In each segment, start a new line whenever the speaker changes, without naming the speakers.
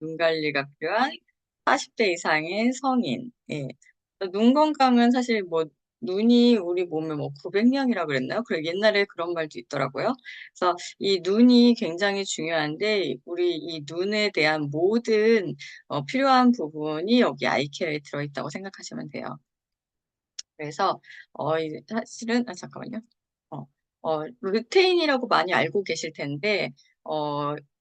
눈 관리가 필요한 40대 이상의 성인. 예. 눈 건강은 사실 뭐 눈이 우리 몸에 뭐 900냥이라 그랬나요? 그래 옛날에 그런 말도 있더라고요. 그래서 이 눈이 굉장히 중요한데 우리 이 눈에 대한 모든 필요한 부분이 여기 아이케어에 들어있다고 생각하시면 돼요. 그래서 사실은 잠깐만요. 어, 루테인이라고 많이 알고 계실 텐데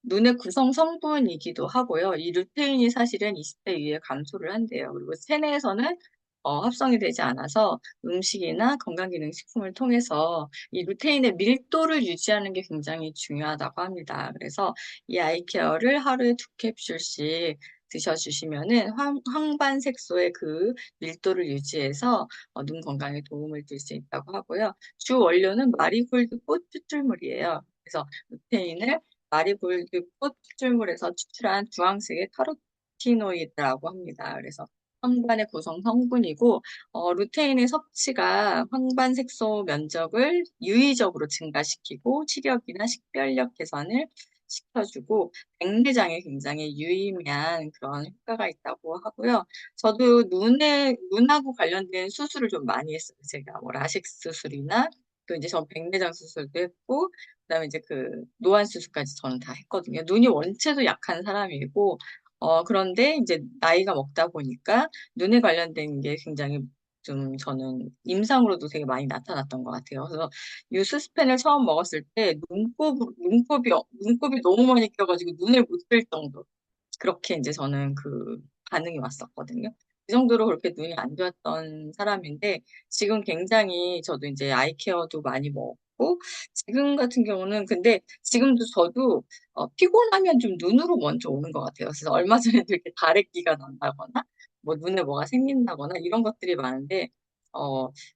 눈의 구성 성분이기도 하고요. 이 루테인이 사실은 20대 이후에 감소를 한대요. 그리고 체내에서는 합성이 되지 않아서 음식이나 건강기능식품을 통해서 이 루테인의 밀도를 유지하는 게 굉장히 중요하다고 합니다. 그래서 이 아이케어를 하루에 2캡슐씩 드셔주시면은 황반색소의 그 밀도를 유지해서 눈 건강에 도움을 줄 수 있다고 하고요. 주 원료는 마리골드 꽃 추출물이에요. 그래서 루테인을 마리골드 꽃 추출물에서 추출한 주황색의 카로티노이드라고 합니다. 그래서 황반의 구성 성분이고 루테인의 섭취가 황반 색소 면적을 유의적으로 증가시키고 시력이나 식별력 개선을 시켜주고 백내장에 굉장히 유의미한 그런 효과가 있다고 하고요. 저도 눈하고 관련된 수술을 좀 많이 했어요. 제가 뭐 라식 수술이나 또 이제 전 백내장 수술도 했고 그다음에 이제 그 노안 수술까지 저는 다 했거든요. 눈이 원체도 약한 사람이고 그런데 이제 나이가 먹다 보니까 눈에 관련된 게 굉장히 좀 저는 임상으로도 되게 많이 나타났던 것 같아요. 그래서 유스스펜을 처음 먹었을 때 눈곱이 너무 많이 껴가지고 눈을 못 뜰 정도. 그렇게 이제 저는 그 반응이 왔었거든요. 그 정도로 그렇게 눈이 안 좋았던 사람인데 지금 굉장히 저도 이제 아이케어도 많이 먹고 지금 같은 경우는 근데 지금도 저도 피곤하면 좀 눈으로 먼저 오는 것 같아요. 그래서 얼마 전에도 이렇게 다래끼가 난다거나 뭐 눈에 뭐가 생긴다거나 이런 것들이 많은데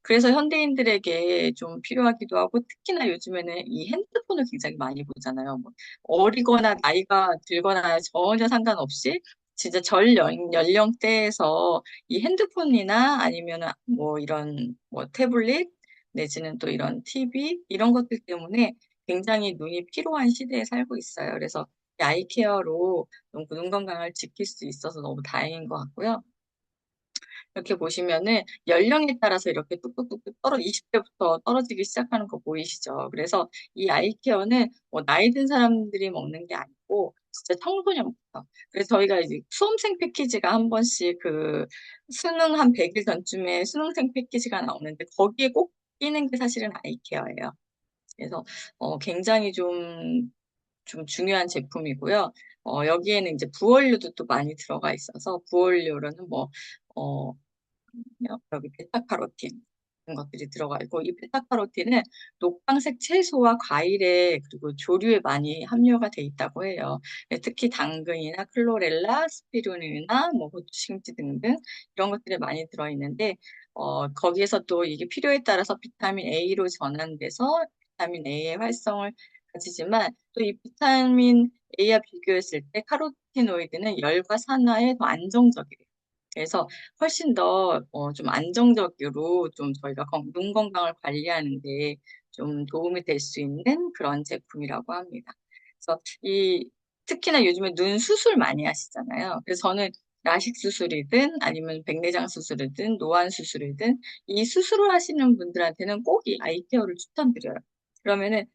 그래서 현대인들에게 좀 필요하기도 하고 특히나 요즘에는 이 핸드폰을 굉장히 많이 보잖아요. 뭐 어리거나 나이가 들거나 전혀 상관없이 진짜 연령대에서 이 핸드폰이나 아니면 뭐 이런 뭐 태블릿 내지는 또 이런 TV 이런 것들 때문에 굉장히 눈이 피로한 시대에 살고 있어요. 그래서 이 아이케어로 눈 건강을 지킬 수 있어서 너무 다행인 것 같고요. 이렇게 보시면은 연령에 따라서 이렇게 뚝뚝뚝뚝 20대부터 떨어지기 시작하는 거 보이시죠? 그래서 이 아이케어는 뭐 나이 든 사람들이 먹는 게 아니고 진짜 청소년부터. 그래서 저희가 이제 수험생 패키지가 한 번씩 그 수능 한 100일 전쯤에 수능생 패키지가 나오는데 거기에 꼭 끼는 게 사실은 아이케어예요. 그래서 굉장히 좀 중요한 제품이고요. 여기에는 이제 부원료도 또 많이 들어가 있어서 부원료로는 뭐 어, 여기 베타카로틴 이런 것들이 들어가 있고 이 베타카로틴은 녹황색 채소와 과일에 그리고 조류에 많이 함유가 돼 있다고 해요. 특히 당근이나 클로렐라, 스피루리나 뭐 고추심지 등등 이런 것들이 많이 들어 있는데 거기에서 또 이게 필요에 따라서 비타민 A로 전환돼서 비타민 A의 활성을 가지지만 또 이 비타민 A와 비교했을 때 카로티노이드는 열과 산화에 더 안정적이에요. 그래서 훨씬 더 좀 안정적으로 좀 저희가 눈 건강을 관리하는데 좀 도움이 될 수 있는 그런 제품이라고 합니다. 그래서 특히나 요즘에 눈 수술 많이 하시잖아요. 그래서 저는 라식 수술이든 아니면 백내장 수술이든 노안 수술이든 이 수술을 하시는 분들한테는 꼭 이 아이케어를 추천드려요. 그러면은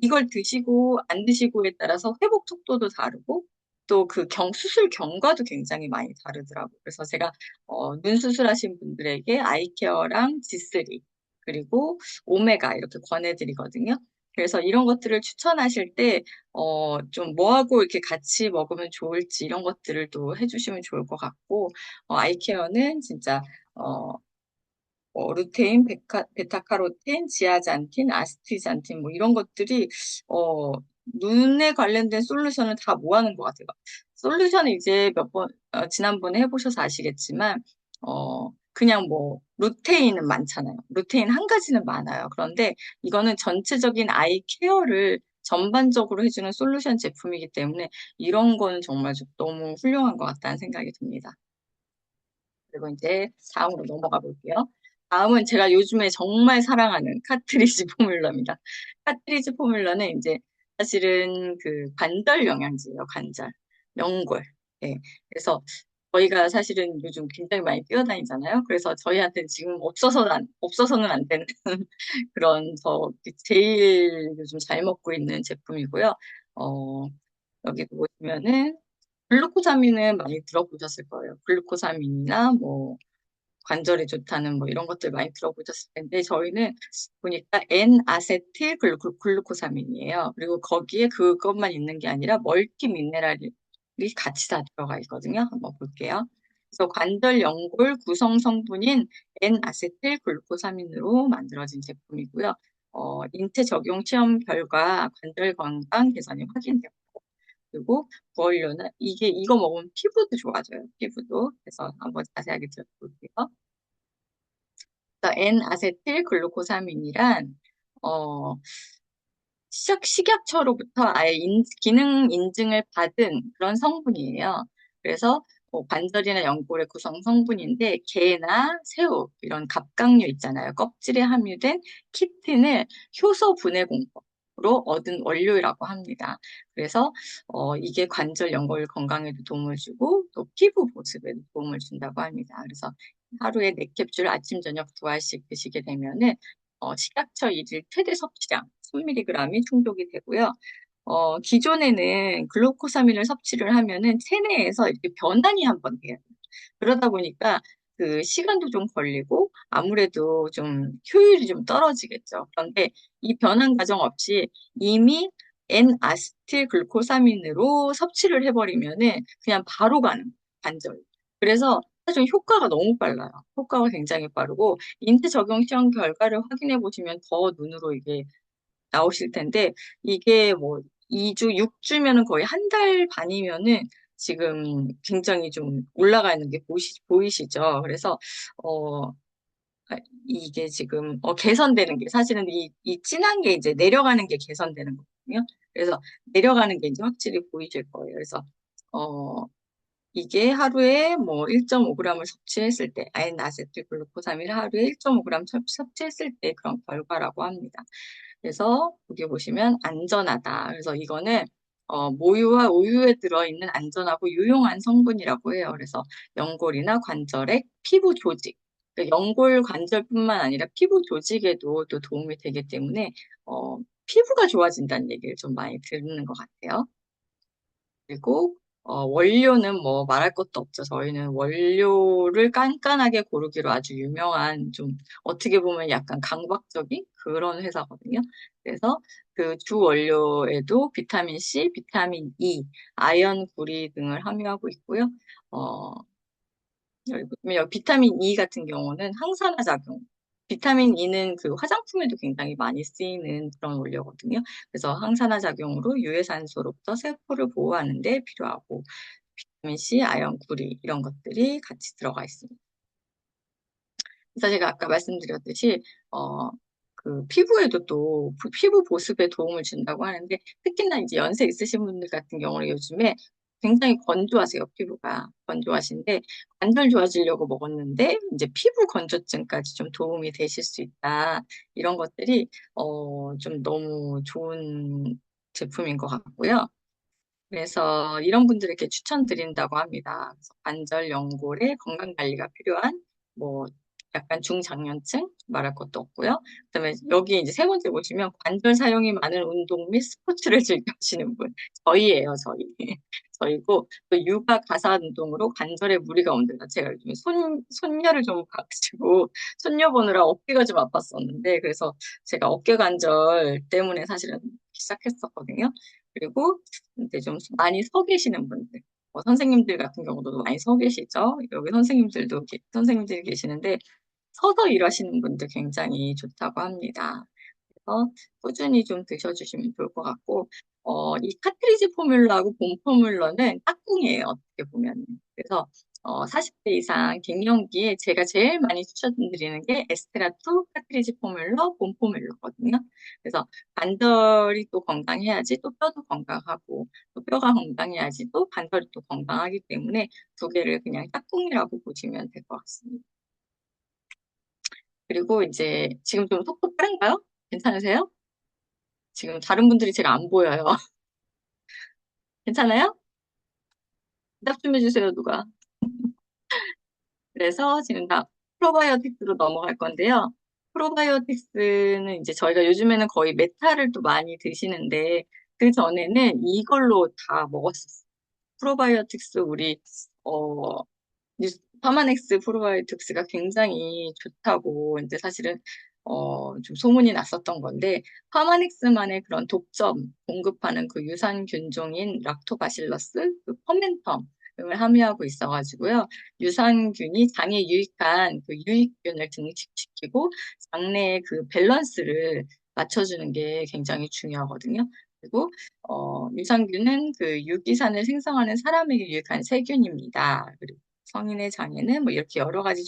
이걸 드시고 안 드시고에 따라서 회복 속도도 다르고 또 그 수술 경과도 굉장히 많이 다르더라고요. 그래서 제가 눈 수술하신 분들에게 아이케어랑 G3 그리고 오메가 이렇게 권해드리거든요. 그래서 이런 것들을 추천하실 때, 좀 뭐하고 이렇게 같이 먹으면 좋을지 이런 것들을 또 해주시면 좋을 것 같고, 아이케어는 진짜, 루테인, 베타카로틴, 지아잔틴, 아스티잔틴 뭐 이런 것들이 어, 눈에 관련된 솔루션을 다 모아놓은 것 같아요. 솔루션은 이제 지난번에 해보셔서 아시겠지만 그냥 뭐 루테인은 많잖아요. 루테인 한 가지는 많아요. 그런데 이거는 전체적인 아이 케어를 전반적으로 해주는 솔루션 제품이기 때문에 이런 거는 정말 좀 너무 훌륭한 것 같다는 생각이 듭니다. 그리고 이제 다음으로 넘어가 볼게요. 다음은 제가 요즘에 정말 사랑하는 카트리지 포뮬러입니다. 카트리지 포뮬러는 이제 사실은 그 관절 영양제예요, 관절. 연골. 예. 그래서 저희가 사실은 요즘 굉장히 많이 뛰어다니잖아요. 그래서 저희한테 지금 없어서는 안 되는 그런 제일 요즘 잘 먹고 있는 제품이고요. 어, 여기도 보시면은 글루코사민은 많이 들어보셨을 거예요. 글루코사민이나 뭐 관절에 좋다는 뭐 이런 것들 많이 들어보셨을 텐데 저희는 보니까 N아세틸 글루코사민이에요. 그리고 거기에 그것만 있는 게 아니라 멀티 미네랄이 같이 다 들어가 있거든요. 한번 볼게요. 그래서 관절 연골 구성 성분인 N아세틸 글루코사민으로 만들어진 제품이고요. 인체 적용 시험 결과 관절 건강 개선이 확인되었고 그리고 구원료는 이거 먹으면 피부도 좋아져요. 피부도. 그래서 한번 자세하게 들어볼게요. N아세틸 글루코사민이란 어, 식약처로부터 아예 기능 인증을 받은 그런 성분이에요. 그래서 뭐 관절이나 연골의 구성 성분인데 게나 새우 이런 갑각류 있잖아요. 껍질에 함유된 키틴을 효소 분해 공법으로 얻은 원료라고 합니다. 그래서 이게 관절 연골 건강에도 도움을 주고 또 피부 보습에도 도움을 준다고 합니다. 그래서 하루에 4캡슐 아침 저녁 2알씩 드시게 되면은 식약처 일일 최대 섭취량 10mg이 충족이 되고요. 기존에는 글루코사민을 섭취를 하면은 체내에서 이렇게 변환이 한번 돼요. 그러다 보니까 그 시간도 좀 걸리고 아무래도 좀 효율이 좀 떨어지겠죠. 그런데 이 변환 과정 없이 이미 N아세틸 글루코사민으로 섭취를 해버리면은 그냥 바로 가는 관절. 그래서 사실 효과가 너무 빨라요. 효과가 굉장히 빠르고 인체 적용 시험 결과를 확인해 보시면 더 눈으로 이게 나오실 텐데 이게 뭐 2주, 6주면은 거의 한 달 반이면은 지금 굉장히 좀 올라가 있는 게 보이시죠? 그래서 어 아, 이게 지금 개선되는 게 사실은 이 진한 게 이제 내려가는 게 개선되는 거거든요. 그래서 내려가는 게 이제 확실히 보이실 거예요. 그래서 어 이게 하루에 뭐 1.5g을 섭취했을 때, 아엔아세틸 글루코사민을 하루에 1.5g 섭취했을 때 그런 결과라고 합니다. 그래서 여기 보시면 안전하다. 그래서 이거는 모유와 우유에 들어있는 안전하고 유용한 성분이라고 해요. 그래서 연골이나 관절의 피부 조직, 그러니까 연골 관절뿐만 아니라 피부 조직에도 또 도움이 되기 때문에 피부가 좋아진다는 얘기를 좀 많이 듣는 것 같아요. 그리고 원료는 뭐 말할 것도 없죠. 저희는 원료를 깐깐하게 고르기로 아주 유명한 좀 어떻게 보면 약간 강박적인 그런 회사거든요. 그래서 그 주 원료에도 비타민 C, 비타민 E, 아연, 구리 등을 함유하고 있고요. 어, 여기 보면 비타민 E 같은 경우는 항산화 작용. 비타민 E는 그 화장품에도 굉장히 많이 쓰이는 그런 원료거든요. 그래서 항산화 작용으로 유해산소로부터 세포를 보호하는 데 필요하고 비타민 C, 아연, 구리 이런 것들이 같이 들어가 있습니다. 그래서 제가 아까 말씀드렸듯이 그 피부에도 또 피부 보습에 도움을 준다고 하는데 특히나 이제 연세 있으신 분들 같은 경우는 요즘에 굉장히 건조하세요, 피부가. 건조하신데 관절 좋아지려고 먹었는데 이제 피부 건조증까지 좀 도움이 되실 수 있다. 이런 것들이 좀 너무 좋은 제품인 것 같고요. 그래서 이런 분들에게 추천드린다고 합니다. 그래서 관절 연골의 건강 관리가 필요한 뭐 약간 중장년층 말할 것도 없고요. 그다음에 여기 이제 세 번째 보시면 관절 사용이 많은 운동 및 스포츠를 즐겨 하시는 분 저희예요, 저희. 저희고 또 육아 가사 운동으로 관절에 무리가 온다. 제가 요즘에 손녀를 좀 가지고 손녀 보느라 어깨가 좀 아팠었는데 그래서 제가 어깨 관절 때문에 사실은 시작했었거든요. 그리고 이제 좀 많이 서 계시는 분들, 선생님들 같은 경우도 많이 서 계시죠. 여기 선생님들이 계시는데 서서 일하시는 분들 굉장히 좋다고 합니다. 그래서 꾸준히 좀 드셔주시면 좋을 것 같고, 이 카트리지 포뮬러하고 본 포뮬러는 짝꿍이에요, 어떻게 보면. 그래서 40대 이상 갱년기에 제가 제일 많이 추천드리는 게 에스테라2 카트리지 포뮬러, 본 포뮬러거든요. 그래서 관절이 또 건강해야지 또 뼈도 건강하고, 또 뼈가 건강해야지 또 관절이 또 건강하기 때문에 두 개를 그냥 짝꿍이라고 보시면 될 것 같습니다. 그리고 이제 지금 좀 속도 빠른가요? 괜찮으세요? 지금 다른 분들이 제가 안 보여요. 괜찮아요? 대답 좀 해주세요, 누가. 그래서 지금 다 프로바이오틱스로 넘어갈 건데요. 프로바이오틱스는 이제 저희가 요즘에는 거의 메타를 또 많이 드시는데, 그 전에는 이걸로 다 먹었었어요. 프로바이오틱스 우리, 어, 파마넥스 프로바이오틱스가 굉장히 좋다고 이제 사실은 좀 소문이 났었던 건데 파마넥스만의 그런 독점 공급하는 그 유산균종인 락토바실러스 그 퍼멘텀을 함유하고 있어가지고요. 유산균이 장에 유익한 그 유익균을 증식시키고 장내의 그 밸런스를 맞춰주는 게 굉장히 중요하거든요. 그리고 유산균은 그 유기산을 생성하는 사람에게 유익한 세균입니다. 그리고 성인의 장에는 뭐 이렇게 여러 가지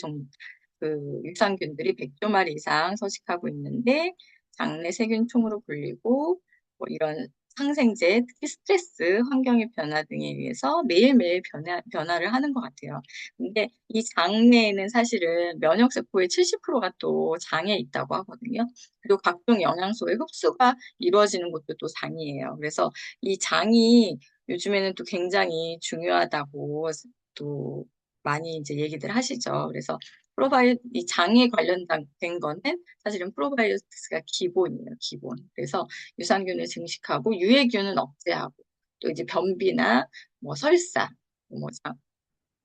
그 유산균들이 100조 마리 이상 서식하고 있는데 장내 세균총으로 불리고 뭐 이런 항생제, 특히 스트레스, 환경의 변화 등에 의해서 매일매일 변화를 하는 것 같아요. 근데 이 장내에는 사실은 면역세포의 70%가 또 장에 있다고 하거든요. 그리고 각종 영양소의 흡수가 이루어지는 곳도 또 장이에요. 그래서 이 장이 요즘에는 또 굉장히 중요하다고 또 많이 이제 얘기들 하시죠. 그래서 이 장에 관련된 거는 사실은 프로바이오틱스가 기본이에요, 기본. 그래서 유산균을 증식하고 유해균은 억제하고 또 이제 변비나 뭐 설사, 뭐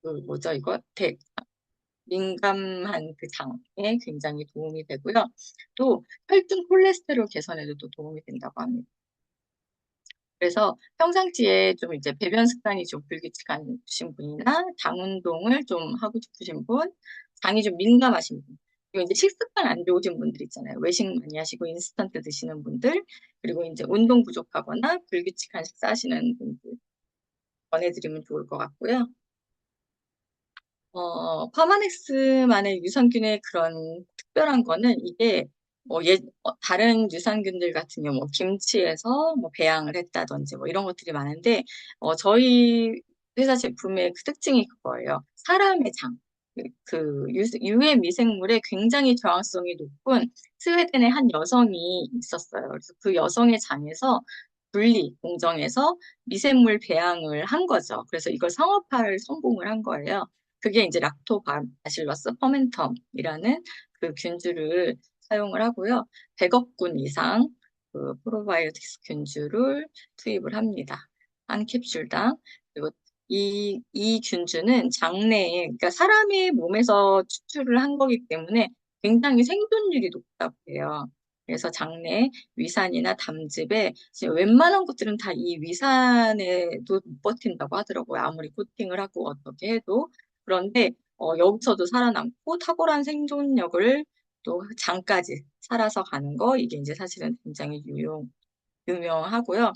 그 뭐죠 이거 민감한 그 장에 굉장히 도움이 되고요. 또 혈중 콜레스테롤 개선에도 또 도움이 된다고 합니다. 그래서 평상시에 좀 이제 배변 습관이 좀 불규칙하신 분이나 장 운동을 좀 하고 싶으신 분, 장이 좀 민감하신 분, 그리고 이제 식습관 안 좋으신 분들 있잖아요. 외식 많이 하시고 인스턴트 드시는 분들, 그리고 이제 운동 부족하거나 불규칙한 식사하시는 분들 권해드리면 좋을 것 같고요. 파마넥스만의 유산균의 그런 특별한 거는 이게 다른 유산균들 같은 경우 뭐 김치에서 뭐 배양을 했다든지 뭐 이런 것들이 많은데 저희 회사 제품의 그 특징이 그거예요. 사람의 장. 유해 미생물에 굉장히 저항성이 높은 스웨덴의 한 여성이 있었어요. 그래서 그 여성의 장에서 공정해서 미생물 배양을 한 거죠. 그래서 이걸 상업화를 성공을 한 거예요. 그게 이제 락토바실러스 퍼멘텀이라는 그 균주를 사용을 하고요. 100억 군 이상 그 프로바이오틱스 균주를 투입을 합니다. 한 캡슐당. 그리고 이 균주는 장내에, 그러니까 사람의 몸에서 추출을 한 거기 때문에 굉장히 생존율이 높다고 해요. 그래서 장내 위산이나 담즙에 웬만한 것들은 다 이 위산에도 못 버틴다고 하더라고요. 아무리 코팅을 하고 어떻게 해도. 그런데 여기서도 살아남고 탁월한 생존력을 또 장까지 살아서 가는 거 이게 이제 사실은 굉장히 유명하고요.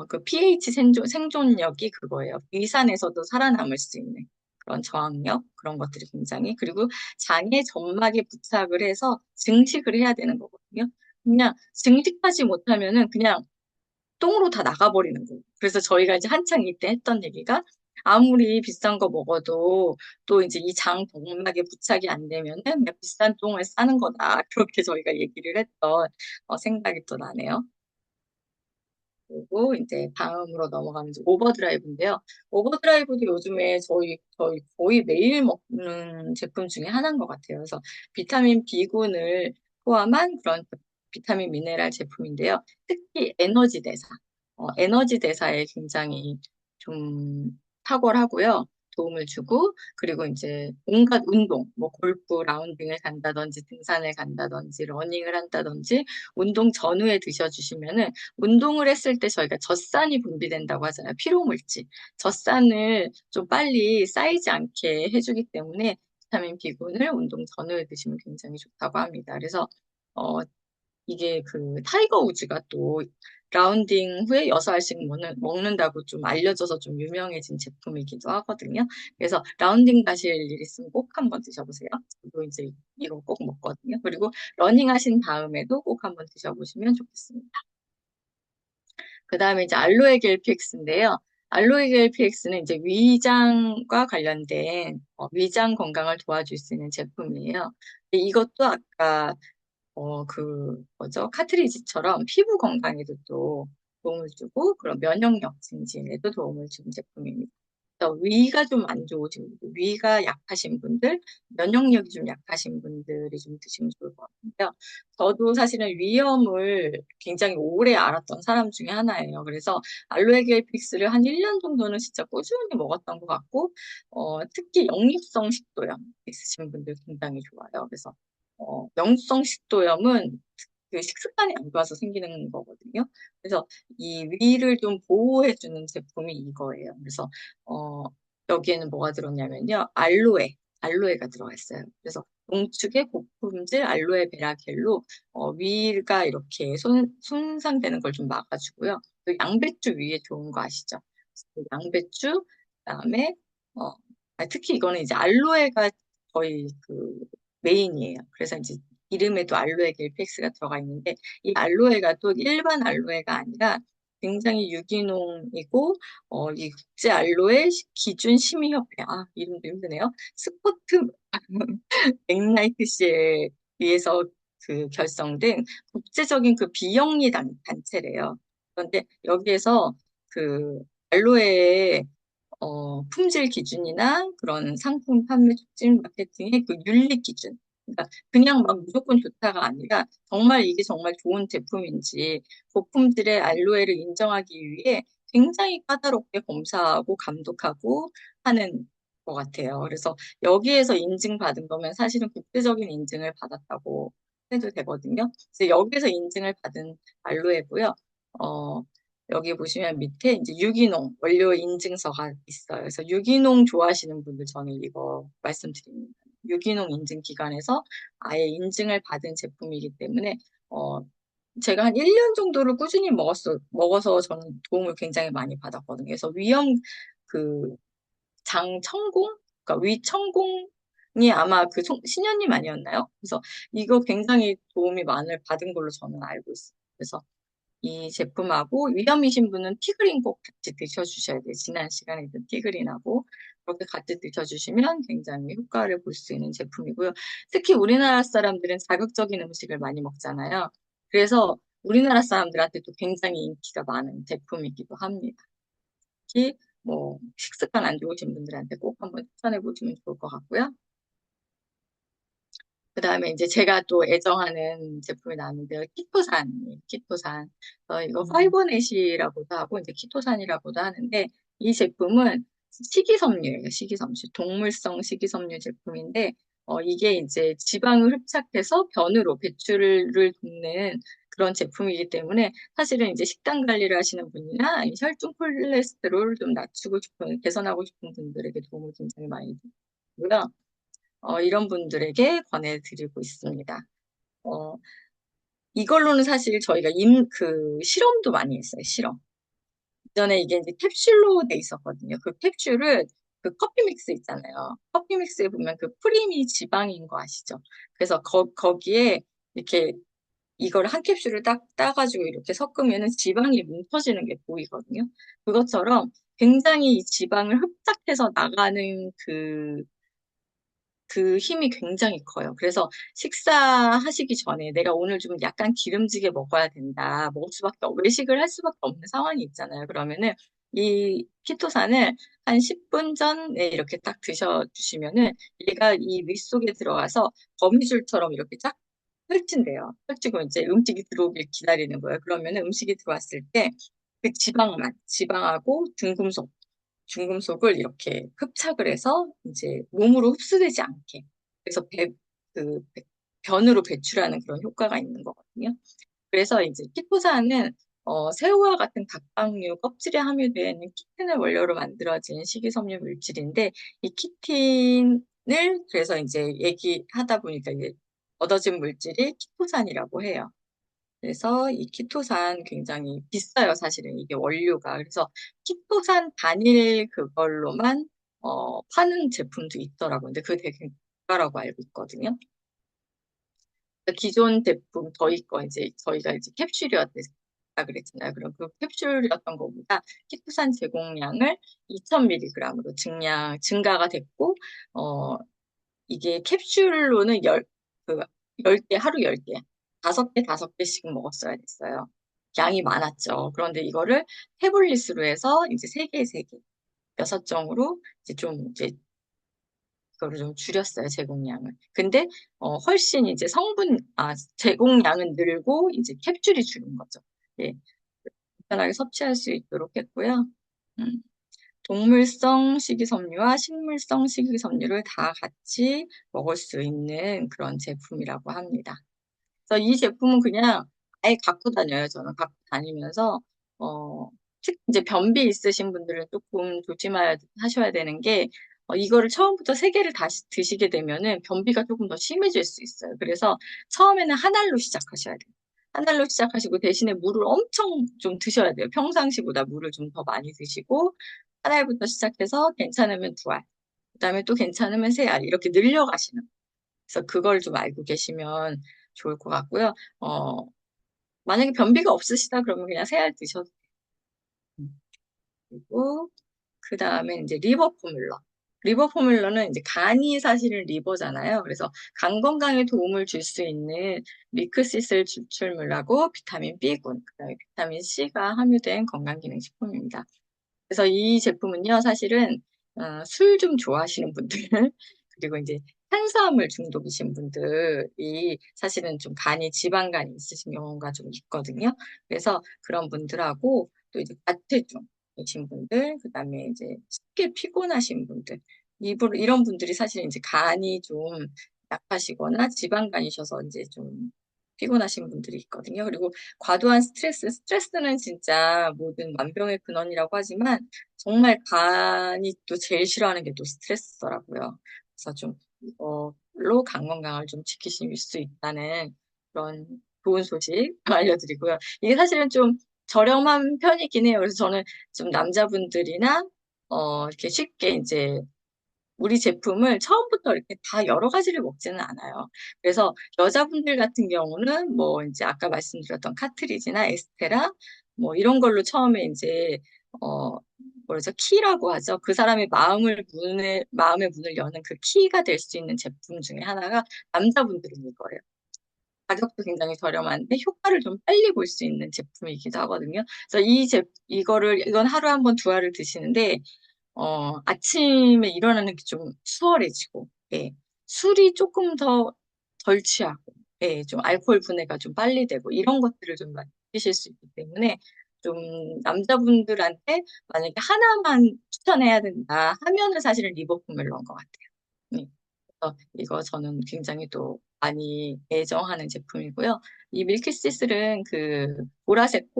그 pH 생존력이 그거예요. 위산에서도 살아남을 수 있는 그런 저항력 그런 것들이 굉장히 그리고 장에 점막에 부착을 해서 증식을 해야 되는 거거든요. 그냥 증식하지 못하면은 그냥 똥으로 다 나가버리는 거예요. 그래서 저희가 이제 한창 이때 했던 얘기가 아무리 비싼 거 먹어도 또 이제 이 장 동맥에 부착이 안 되면은 그냥 비싼 똥을 싸는 거다. 그렇게 저희가 얘기를 했던 생각이 또 나네요. 그리고 이제 다음으로 넘어가면 이제 오버드라이브인데요. 오버드라이브도 요즘에 저희 거의 매일 먹는 제품 중에 하나인 것 같아요. 그래서 비타민 B군을 포함한 그런 비타민 미네랄 제품인데요. 특히 에너지 대사, 에너지 대사에 굉장히 좀 탁월하고요. 도움을 주고, 그리고 이제 온갖 운동, 뭐 골프 라운딩을 간다든지 등산을 간다든지 러닝을 한다든지 운동 전후에 드셔주시면은 운동을 했을 때 저희가 젖산이 분비된다고 하잖아요. 피로물질. 젖산을 좀 빨리 쌓이지 않게 해주기 때문에 비타민 B군을 운동 전후에 드시면 굉장히 좋다고 합니다. 그래서 어, 이게 그 타이거 우즈가 또 라운딩 후에 6알씩 먹는다고 좀 알려져서 좀 유명해진 제품이기도 하거든요. 그래서 라운딩 가실 일 있으면 꼭 한번 드셔보세요. 저도 이제 이거 꼭 먹거든요. 그리고 러닝 하신 다음에도 꼭 한번 드셔보시면 좋겠습니다. 그 다음에 이제 알로에 겔 PX인데요. 알로에 겔 PX는 이제 위장과 관련된 위장 건강을 도와줄 수 있는 제품이에요. 이것도 아까 카트리지처럼 피부 건강에도 또 도움을 주고 그런 면역력 증진에도 도움을 주는 제품입니다. 그래서 위가 좀 안 좋으신 분들, 위가 약하신 분들, 면역력이 좀 약하신 분들이 좀 드시면 좋을 것 같은데요. 저도 사실은 위염을 굉장히 오래 앓았던 사람 중에 하나예요. 그래서 알로에 겔픽스를 한 1년 정도는 진짜 꾸준히 먹었던 것 같고, 특히 역류성 식도염 있으신 분들 굉장히 좋아요. 그래서 역류성 식도염은 그 식습관이 안 좋아서 생기는 거거든요. 그래서 이 위를 좀 보호해주는 제품이 이거예요. 그래서 어, 여기에는 뭐가 들었냐면요. 알로에가 들어가 있어요. 그래서 농축의 고품질 알로에 베라겔로 위가 이렇게 손상되는 걸 좀 막아주고요. 또 양배추 위에 좋은 거 아시죠? 양배추, 그다음에 어, 특히 이거는 이제 알로에가 거의 그 메인이에요. 그래서 이제 이름에도 알로에 겔픽스가 들어가 있는데 이 알로에가 또 일반 알로에가 아니라 굉장히 유기농이고 이 국제 알로에 기준 심의협회 이름도 힘드네요. 스포트 맥나이트 씨에 의해서 그 결성된 국제적인 그 비영리 단체래요. 그런데 여기에서 그 알로에의 품질 기준이나 그런 상품 판매 촉진 마케팅의 그 윤리 기준. 그러니까 그냥 막 무조건 좋다가 아니라 정말 이게 정말 좋은 제품인지 고품질의 알로에를 인정하기 위해 굉장히 까다롭게 검사하고 감독하고 하는 것 같아요. 그래서 여기에서 인증받은 거면 사실은 국제적인 인증을 받았다고 해도 되거든요. 그래서 여기서 인증을 받은 알로에고요. 어, 여기 보시면 밑에 이제 유기농 원료 인증서가 있어요. 그래서 유기농 좋아하시는 분들 저는 이거 말씀드립니다. 유기농 인증 기관에서 아예 인증을 받은 제품이기 때문에 어, 제가 한 1년 정도를 꾸준히 먹어서 저는 도움을 굉장히 많이 받았거든요. 그래서 위험 그 장천공? 그러니까 위천공이 아마 그 신현님 아니었나요? 그래서 이거 굉장히 도움이 많이 받은 걸로 저는 알고 있어요. 그래서 이 제품하고 위험이신 분은 티그린 꼭 같이 드셔주셔야 돼요. 지난 시간에 든 티그린하고 그렇게 같이 드셔주시면 굉장히 효과를 볼 수 있는 제품이고요. 특히 우리나라 사람들은 자극적인 음식을 많이 먹잖아요. 그래서 우리나라 사람들한테도 굉장히 인기가 많은 제품이기도 합니다. 특히 뭐 식습관 안 좋으신 분들한테 꼭 한번 추천해 보시면 좋을 것 같고요. 그 다음에 이제 제가 또 애정하는 제품이 나왔는데요. 키토산. 이거 파이버넷이라고도 하고, 이제 키토산이라고도 하는데, 이 제품은 식이섬유예요. 식이섬유. 동물성 식이섬유 제품인데, 이게 이제 지방을 흡착해서 변으로 배출을 돕는 그런 제품이기 때문에, 사실은 이제 식단 관리를 하시는 분이나 혈중 콜레스테롤을 좀 낮추고 싶은, 개선하고 싶은 분들에게 도움을 굉장히 많이 주고요. 이런 분들에게 권해드리고 있습니다. 어, 이걸로는 사실 저희가 실험도 많이 했어요, 실험. 전에 이게 이제 캡슐로 돼 있었거든요. 그 캡슐을 그 커피 믹스 있잖아요. 커피 믹스에 보면 그 프림이 지방인 거 아시죠? 그래서 거기에 이렇게 이걸 한 캡슐을 딱 따가지고 이렇게 섞으면은 지방이 뭉쳐지는 게 보이거든요. 그것처럼 굉장히 이 지방을 흡착해서 나가는 그 힘이 굉장히 커요. 그래서 식사하시기 전에 내가 오늘 좀 약간 기름지게 먹어야 된다. 외식을 할 수밖에 없는 상황이 있잖아요. 그러면은 이 키토산을 한 10분 전에 이렇게 딱 드셔주시면은 얘가 이 위 속에 들어가서 거미줄처럼 이렇게 쫙 펼친대요. 펼치고 이제 음식이 들어오길 기다리는 거예요. 그러면은 음식이 들어왔을 때 그 지방하고 중금속을 이렇게 흡착을 해서 이제 몸으로 흡수되지 않게. 그래서 그 변으로 배출하는 그런 효과가 있는 거거든요. 그래서 이제 키토산은 새우와 같은 각각류 껍질에 함유되어 있는 키틴을 원료로 만들어진 식이섬유 물질인데 이 키틴을 그래서 이제 얘기하다 보니까 이제 얻어진 물질이 키토산이라고 해요. 그래서 이 키토산 굉장히 비싸요, 사실은 이게 원료가. 그래서 키토산 단일 그걸로만 파는 제품도 있더라고요. 근데 그게 되게 고가라고 알고 있거든요. 그러니까 기존 제품 저희 거 이제 저희가 이제 캡슐이었다 그랬잖아요. 그럼 그 캡슐이었던 것보다 키토산 제공량을 2000mg으로 증가가 됐고 이게 캡슐로는 그 10개, 하루 10개, 5개씩 먹었어야 됐어요. 양이 많았죠. 그런데 이거를 태블릿으로 해서 이제 3개, 3개. 6정으로 이제 좀 이제 그거를 좀 줄였어요, 제공량을. 근데 훨씬 이제 제공량은 늘고 이제 캡슐이 줄은 거죠. 예, 간단하게 섭취할 수 있도록 했고요. 음, 동물성 식이섬유와 식물성 식이섬유를 다 같이 먹을 수 있는 그런 제품이라고 합니다. 그래서 이 제품은 그냥 아예 갖고 다녀요. 저는 갖고 다니면서 특히 이제 변비 있으신 분들은 조금 조심하셔야 되는 게 이거를 처음부터 3개를 다시 드시게 되면은 변비가 조금 더 심해질 수 있어요. 그래서 처음에는 한 알로 시작하셔야 돼요. 한 알로 시작하시고 대신에 물을 엄청 좀 드셔야 돼요. 평상시보다 물을 좀 더 많이 드시고 한 알부터 시작해서 괜찮으면 2알, 그다음에 또 괜찮으면 3알 이렇게 늘려가시는. 그래서 그걸 좀 알고 계시면 좋을 것 같고요. 어, 만약에 변비가 없으시다 그러면 그냥 3알 드셔도 돼요. 그리고 그 다음에 이제 리버 포뮬러. 리버 포뮬러는 이제 간이 사실은 리버잖아요. 그래서 간 건강에 도움을 줄 수 있는 밀크시슬 추출물하고 비타민 B군, 그다음에 비타민 C가 함유된 건강기능식품입니다. 그래서 이 제품은요, 사실은 술 좀 좋아하시는 분들 그리고 이제 탄수화물 중독이신 분들이 사실은 좀 지방간이 있으신 경우가 좀 있거든요. 그래서 그런 분들하고 또 이제 과체중이신 분들, 그다음에 이제 쉽게 피곤하신 분들, 이런 분들이 사실 이제 간이 좀 약하시거나 지방간이셔서 이제 좀 피곤하신 분들이 있거든요. 그리고 과도한 스트레스는 진짜 모든 만병의 근원이라고 하지만 정말 간이 또 제일 싫어하는 게 또 스트레스더라고요. 그래서 좀 이걸로 간 건강을 좀 지키실 수 있다는 그런 좋은 소식 알려드리고요. 이게 사실은 좀 저렴한 편이긴 해요. 그래서 저는 좀 남자분들이나 이렇게 쉽게 이제 우리 제품을 처음부터 이렇게 다 여러 가지를 먹지는 않아요. 그래서 여자분들 같은 경우는 뭐 이제 아까 말씀드렸던 카트리지나 에스테라 뭐 이런 걸로 처음에 이제 어 뭐죠? 키라고 하죠. 그 사람의 마음의 문을 여는 그 키가 될 수 있는 제품 중에 하나가 남자분들인 거예요. 가격도 굉장히 저렴한데 효과를 좀 빨리 볼 수 있는 제품이기도 하거든요. 그래서 이건 하루에 한 번, 2알을 드시는데 아침에 일어나는 게 좀 수월해지고, 예. 술이 조금 덜 취하고, 예. 좀 알코올 분해가 좀 빨리 되고, 이런 것들을 좀 많이 느끼실 수 있기 때문에, 좀 남자분들한테 만약에 하나만 추천해야 된다 하면은 사실은 리버포뮬러인 것 같아요. 네. 그래서 이거 저는 굉장히 또 많이 애정하는 제품이고요. 이 밀키시슬은 보라색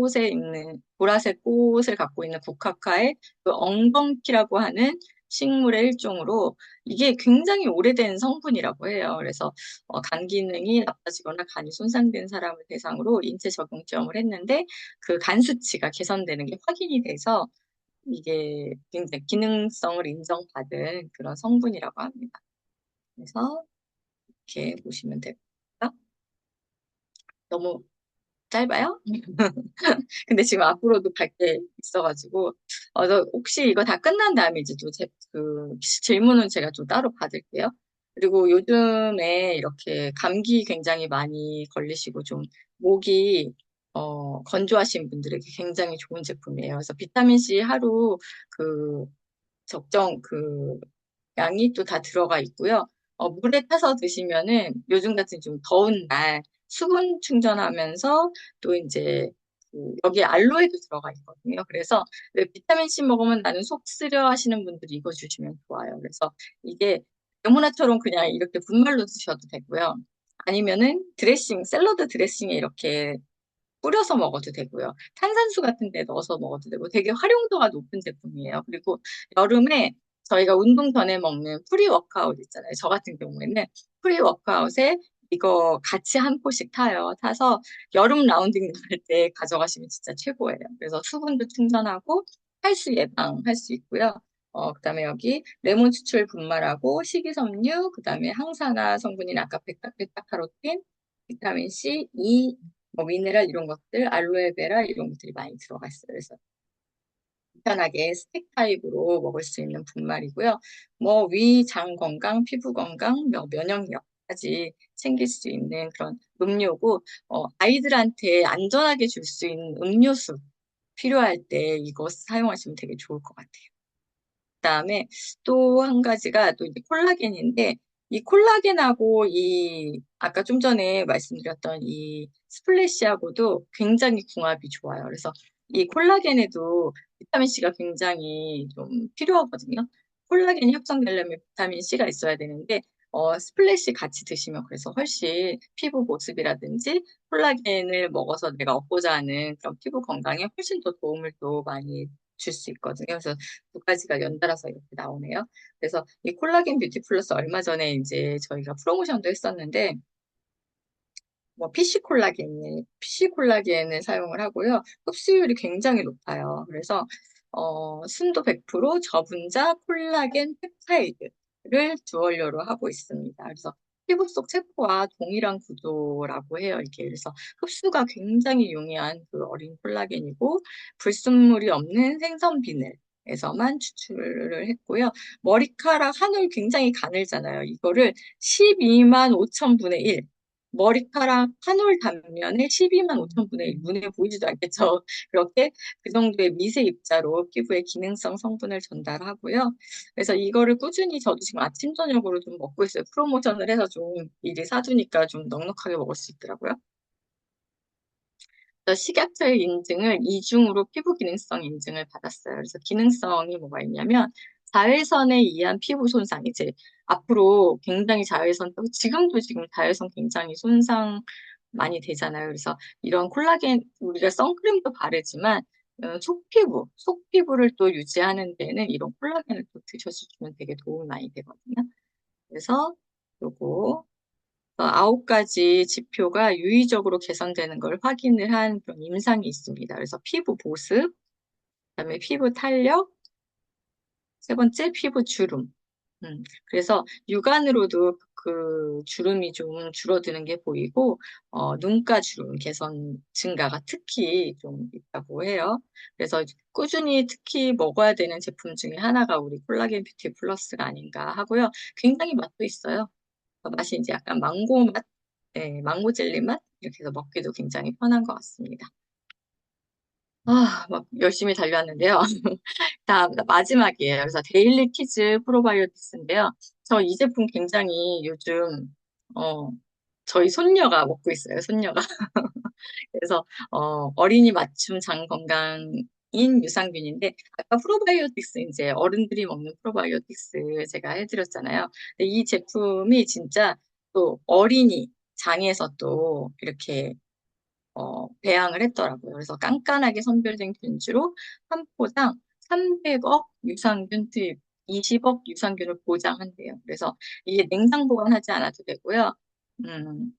꽃을 갖고 있는 국화과의 그 엉겅퀴라고 하는 식물의 일종으로 이게 굉장히 오래된 성분이라고 해요. 그래서 간 기능이 나빠지거나 간이 손상된 사람을 대상으로 인체 적응점을 했는데 그 간 수치가 개선되는 게 확인이 돼서 이게 굉장히 기능성을 인정받은 그런 성분이라고 합니다. 그래서 이렇게 보시면 되고요. 너무 짧아요? 근데 지금 앞으로도 갈 게 있어가지고, 혹시 이거 다 끝난 다음에 이제 또 질문은 제가 좀 따로 받을게요. 그리고 요즘에 이렇게 감기 굉장히 많이 걸리시고 좀 목이, 건조하신 분들에게 굉장히 좋은 제품이에요. 그래서 비타민C 하루 그 적정 양이 또 다 들어가 있고요. 물에 타서 드시면은 요즘 같은 좀 더운 날 수분 충전하면서 또 이제 여기에 알로에도 들어가 있거든요. 그래서 왜 비타민C 먹으면 나는 속 쓰려 하시는 분들이 이거 주시면 좋아요. 그래서 이게 레모나처럼 그냥 이렇게 분말로 드셔도 되고요. 아니면은 샐러드 드레싱에 이렇게 뿌려서 먹어도 되고요. 탄산수 같은 데 넣어서 먹어도 되고 되게 활용도가 높은 제품이에요. 그리고 여름에 저희가 운동 전에 먹는 프리워크아웃 있잖아요. 저 같은 경우에는 프리워크아웃에 이거 같이 한 포씩 타요. 타서 여름 라운딩 나갈 때 가져가시면 진짜 최고예요. 그래서 수분도 충전하고 탈수 예방할 수 있고요. 그다음에 여기 레몬 추출 분말하고 식이섬유, 그다음에 항산화 성분인 아까 베타카로틴, 비타민 C, E, 뭐 미네랄 이런 것들, 알로에베라 이런 것들이 많이 들어가 있어요. 그래서 간편하게 스틱 타입으로 먹을 수 있는 분말이고요. 뭐 장 건강, 피부 건강, 면역력까지 챙길 수 있는 그런 음료고 아이들한테 안전하게 줄 수 있는 음료수 필요할 때 이거 사용하시면 되게 좋을 것 같아요. 그다음에 또 한 가지가 또 이제 콜라겐인데 이 콜라겐하고 이 아까 좀 전에 말씀드렸던 이 스플래시하고도 굉장히 궁합이 좋아요. 그래서 이 콜라겐에도 비타민 C가 굉장히 좀 필요하거든요. 콜라겐이 합성되려면 비타민 C가 있어야 되는데 스플래시 같이 드시면 그래서 훨씬 피부 보습이라든지 콜라겐을 먹어서 내가 얻고자 하는 그런 피부 건강에 훨씬 더 도움을 또 많이 줄 수 있거든요. 그래서 두 가지가 연달아서 이렇게 나오네요. 그래서 이 콜라겐 뷰티 플러스 얼마 전에 이제 저희가 프로모션도 했었는데 뭐 PC 콜라겐을 사용을 하고요. 흡수율이 굉장히 높아요. 그래서 순도 100% 저분자 콜라겐 펩타이드를 주원료로 하고 있습니다. 그래서 피부 속 세포와 동일한 구조라고 해요. 이게 그래서 흡수가 굉장히 용이한 그 어린 콜라겐이고 불순물이 없는 생선 비늘에서만 추출을 했고요. 머리카락 한 올 굉장히 가늘잖아요. 이거를 12만 5천 분의 1 머리카락 한 올 단면에 12만 5천 분의 1 눈에 보이지도 않겠죠. 그렇게 그 정도의 미세 입자로 피부의 기능성 성분을 전달하고요. 그래서 이거를 꾸준히 저도 지금 아침 저녁으로 좀 먹고 있어요. 프로모션을 해서 좀 미리 사두니까 좀 넉넉하게 먹을 수 있더라고요. 그래서 식약처의 인증을 이중으로 피부 기능성 인증을 받았어요. 그래서 기능성이 뭐가 있냐면 자외선에 의한 피부 손상 이제 앞으로 굉장히 자외선 지금 자외선 굉장히 손상 많이 되잖아요. 그래서 이런 콜라겐 우리가 선크림도 바르지만 속피부를 또 유지하는 데는 이런 콜라겐을 또 드셔주시면 되게 도움이 많이 되거든요. 그래서 요거 9가지 지표가 유의적으로 개선되는 걸 확인을 한 그런 임상이 있습니다. 그래서 피부 보습, 그다음에 피부 탄력, 세 번째 피부 주름. 그래서 육안으로도 그 주름이 좀 줄어드는 게 보이고, 눈가 주름 개선 증가가 특히 좀 있다고 해요. 그래서 꾸준히 특히 먹어야 되는 제품 중에 하나가 우리 콜라겐 뷰티 플러스가 아닌가 하고요. 굉장히 맛도 있어요. 맛이 이제 약간 망고 맛, 네, 망고 젤리 맛 이렇게 해서 먹기도 굉장히 편한 것 같습니다. 막 열심히 달렸는데요. 다음 마지막이에요. 그래서 데일리 키즈 프로바이오틱스인데요. 저 이 제품 굉장히 요즘 어, 저희 손녀가 먹고 있어요. 손녀가. 그래서 어린이 맞춤 장 건강인 유산균인데 아까 프로바이오틱스 이제 어른들이 먹는 프로바이오틱스 제가 해드렸잖아요. 근데 이 제품이 진짜 또 어린이 장에서 또 이렇게 배양을 했더라고요. 그래서 깐깐하게 선별된 균주로 한 포당 300억 유산균 투입, 20억 유산균을 보장한대요. 그래서 이게 냉장 보관하지 않아도 되고요. 음,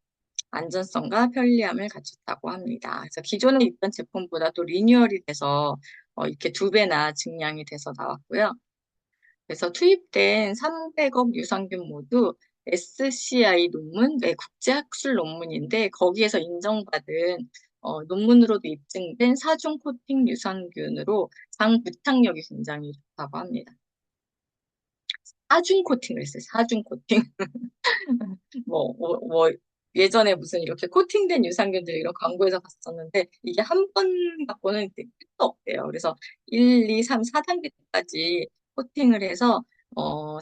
안전성과 편리함을 갖췄다고 합니다. 그래서 기존에 있던 제품보다 또 리뉴얼이 돼서 이렇게 두 배나 증량이 돼서 나왔고요. 그래서 투입된 300억 유산균 모두 SCI 논문, 네, 국제학술 논문인데 거기에서 인정받은 논문으로도 입증된 사중 코팅 유산균으로 장 부착력이 굉장히 좋다고 합니다. 사중 코팅을 했어요. 사중 코팅. 뭐, 예전에 무슨 이렇게 코팅된 유산균들 이런 광고에서 봤었는데, 이게 한 번 갖고는 끝도 없대요. 그래서 1, 2, 3, 4단계까지 코팅을 해서,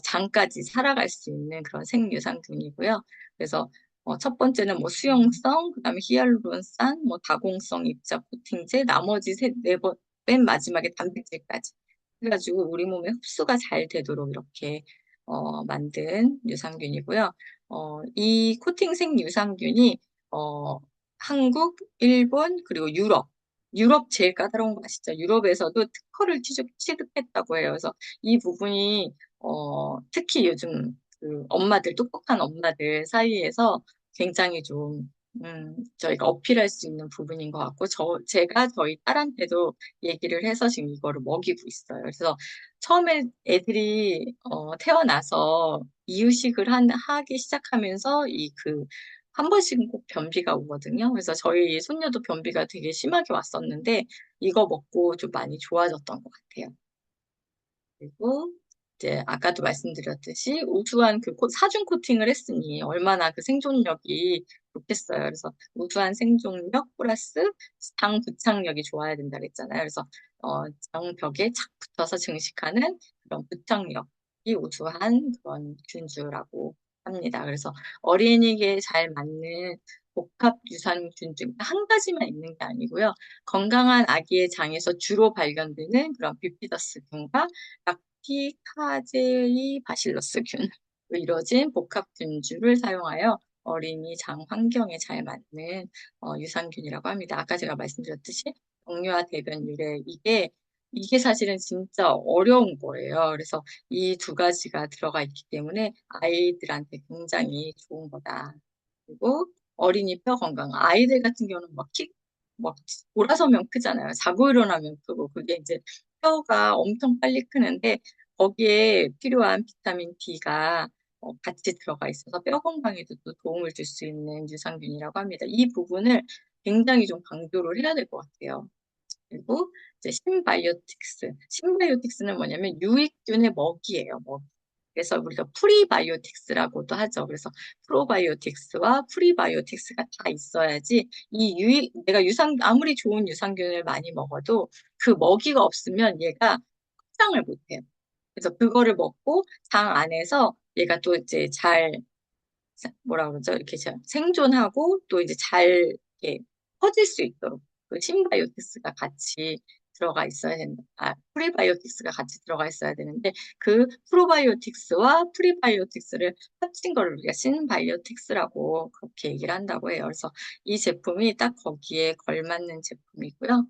장까지 살아갈 수 있는 그런 생유산균이고요. 그래서, 첫 번째는 뭐 수용성, 그 다음에 히알루론산, 뭐 다공성 입자 코팅제, 나머지 네 번, 맨 마지막에 단백질까지. 그래가지고 우리 몸에 흡수가 잘 되도록 이렇게, 만든 유산균이고요. 이 코팅생 유산균이 어, 한국, 일본, 그리고 유럽 제일 까다로운 거 아시죠? 유럽에서도 특허를 취득했다고 해요. 그래서 이 부분이 특히 요즘 그 똑똑한 엄마들 사이에서 굉장히 좀 저희가 어필할 수 있는 부분인 것 같고, 제가 저희 딸한테도 얘기를 해서 지금 이거를 먹이고 있어요. 그래서 처음에 애들이 태어나서 이유식을 하기 시작하면서 한 번씩은 꼭 변비가 오거든요. 그래서 저희 손녀도 변비가 되게 심하게 왔었는데 이거 먹고 좀 많이 좋아졌던 것 같아요. 그리고 이제 아까도 말씀드렸듯이 우수한 사중 코팅을 했으니 얼마나 그 생존력이 좋겠어요. 그래서 우수한 생존력 플러스 장 부착력이 좋아야 된다 그랬잖아요. 그래서 장벽에 착 붙어서 증식하는 그런 부착력이 우수한 그런 균주라고 합니다. 그래서 어린이에게 잘 맞는 복합 유산균 중 한 가지만 있는 게 아니고요. 건강한 아기의 장에서 주로 발견되는 그런 비피더스균과 락티카제이 바실러스균으로 이루어진 복합균주를 사용하여 어린이 장 환경에 잘 맞는 유산균이라고 합니다. 아까 제가 말씀드렸듯이 정류와 대변 유래 이게 사실은 진짜 어려운 거예요. 그래서 이 두 가지가 들어가 있기 때문에 아이들한테 굉장히 좋은 거다. 그리고 어린이 뼈 건강. 아이들 같은 경우는 막 돌아서면 크잖아요. 자고 일어나면 크고 그게 이제 뼈가 엄청 빨리 크는데 거기에 필요한 비타민 D가 같이 들어가 있어서 뼈 건강에도 또 도움을 줄 수 있는 유산균이라고 합니다. 이 부분을 굉장히 좀 강조를 해야 될 것 같아요. 그리고 이제 신바이오틱스. 신바이오틱스는 뭐냐면 유익균의 먹이예요. 먹이. 그래서 우리가 프리바이오틱스라고도 하죠. 그래서 프로바이오틱스와 프리바이오틱스가 다 있어야지 내가 아무리 좋은 유산균을 많이 먹어도 그 먹이가 없으면 얘가 확장을 못해요. 그래서 그거를 먹고 장 안에서 얘가 또 이제 잘 뭐라 그러죠? 이렇게 생존하고 또 이제 잘 이렇게 퍼질 수 있도록 그 신바이오틱스가 같이 들어가 있어야 된다. 프리바이오틱스가 같이 들어가 있어야 되는데 그 프로바이오틱스와 프리바이오틱스를 합친 걸 우리가 신바이오틱스라고 그렇게 얘기를 한다고 해요. 그래서 이 제품이 딱 거기에 걸맞는 제품이고요.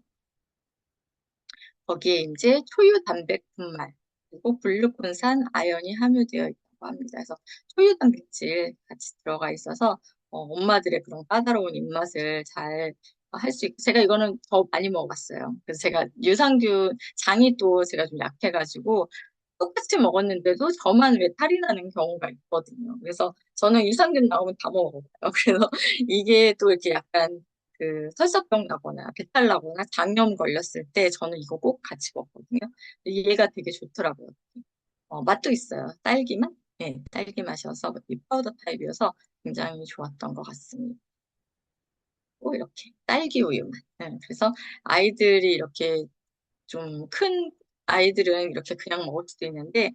거기에 이제 초유 단백분말 그리고 글루콘산, 아연이 함유되어 있다고 합니다. 그래서 초유 단백질 같이 들어가 있어서 엄마들의 그런 까다로운 입맛을 잘 할 수 있고 제가 이거는 더 많이 먹어봤어요. 그래서 제가 유산균 장이 또 제가 좀 약해가지고 똑같이 먹었는데도 저만 왜 탈이 나는 경우가 있거든요. 그래서 저는 유산균 나오면 다 먹어요. 그래서 이게 또 이렇게 약간 그 설사병 나거나 배탈 나거나 장염 걸렸을 때 저는 이거 꼭 같이 먹거든요. 얘가 되게 좋더라고요. 맛도 있어요. 딸기 맛? 네, 딸기 맛이어서 이 파우더 타입이어서 굉장히 좋았던 것 같습니다. 또 이렇게 딸기 우유 맛. 네, 그래서 아이들이 이렇게 좀 큰 아이들은 이렇게 그냥 먹을 수도 있는데,